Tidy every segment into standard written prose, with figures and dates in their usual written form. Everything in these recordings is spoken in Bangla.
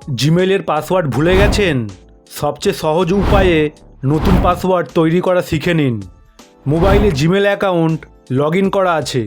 জিমেলের পাসওয়ার্ড ভুলে গেছেন? সবচেয়ে সহজ উপায়ে নতুন পাসওয়ার্ড তৈরি করা শিখে নিন। মোবাইলে জিমেল অ্যাকাউন্ট লগ ইন করা আছে।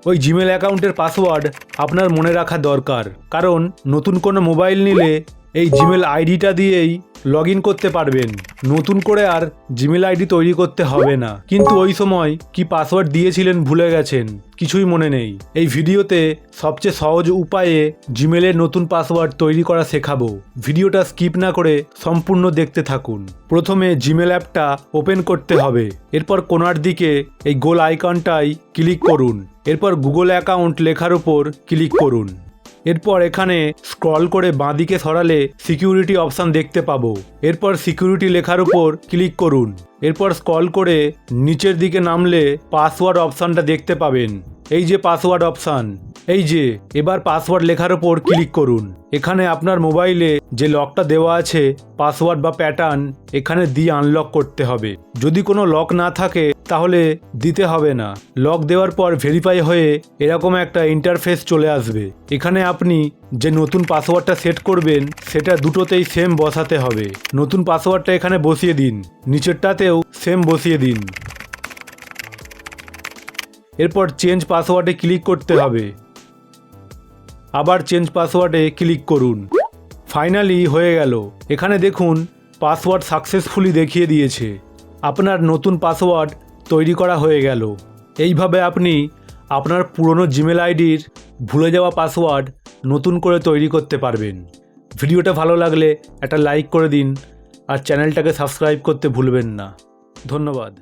ওই জিমেল অ্যাকাউন্টের পাসওয়ার্ড আপনার মনে রাখা দরকার, কারণ নতুন কোনো মোবাইল নিলে এই জিমেল আইডিটা দিয়েই লগ ইন করতে পারবেন। নতুন করে আর জিমেল আইডি তৈরি করতে হবে না। কিন্তু ওই সময় কি পাসওয়ার্ড দিয়েছিলেন ভুলে গেছেন, কিছুই মনে নেই। এই ভিডিওতে সবচেয়ে সহজ উপায়ে জিমেলের নতুন পাসওয়ার্ড তৈরি করা শেখাবো। ভিডিওটা স্কিপ না করে সম্পূর্ণ দেখতে থাকুন। প্রথমে জিমেল অ্যাপটা ওপেন করতে হবে। এরপর কোণার দিকে এই গোল আইকনটাই ক্লিক করুন। এরপর গুগল অ্যাকাউন্ট লেখার উপর ক্লিক করুন। এরপর এখানে স্ক্রল করে বাঁদিকে সরালে সিকিউরিটি অপশান দেখতে পাবো। এরপর সিকিউরিটি লেখার উপর ক্লিক করুন। এরপর স্ক্রল করে নিচের দিকে নামলে পাসওয়ার্ড অপশানটা দেখতে পাবেন। এই যে পাসওয়ার্ড অপশান, এই যে। এবার পাসওয়ার্ড লেখার উপর ক্লিক করুন। এখানে আপনার মোবাইলে যে লকটা দেওয়া আছে, পাসওয়ার্ড বা প্যাটার্ন, এখানে দিয়ে আনলক করতে হবে। যদি কোনো লক না থাকে তাহলে দিতে হবে না। লক দেওয়ার পর ভেরিফাই হয়ে এরকম একটা ইন্টারফেস চলে আসবে। এখানে আপনি যে নতুন পাসওয়ার্ডটা সেট করবেন সেটা দুটোতেই সেম বসাতে হবে। নতুন পাসওয়ার্ডটা এখানে বসিয়ে দিন, নিচেরটাতেও সেম বসিয়ে দিন। এরপর চেঞ্জ পাসওয়ার্ডে ক্লিক করতে হবে। আবার চেঞ্জ পাসওয়ার্ডে ক্লিক করুন। ফাইনালি হয়ে গেল। এখানে দেখুন পাসওয়ার্ড সাকসেসফুলি দেখিয়ে দিয়েছে। আপনার নতুন পাসওয়ার্ড তৈরি করা হয়ে গেল। এইভাবে আপনি আপনার পুরনো জিমেল আইডির ভুলে যাওয়া পাসওয়ার্ড নতুন করে তৈরি করতে পারবেন। ভিডিওটা ভালো লাগলে একটা লাইক করে দিন আর চ্যানেলটাকে সাবস্ক্রাইব করতে ভুলবেন না। ধন্যবাদ।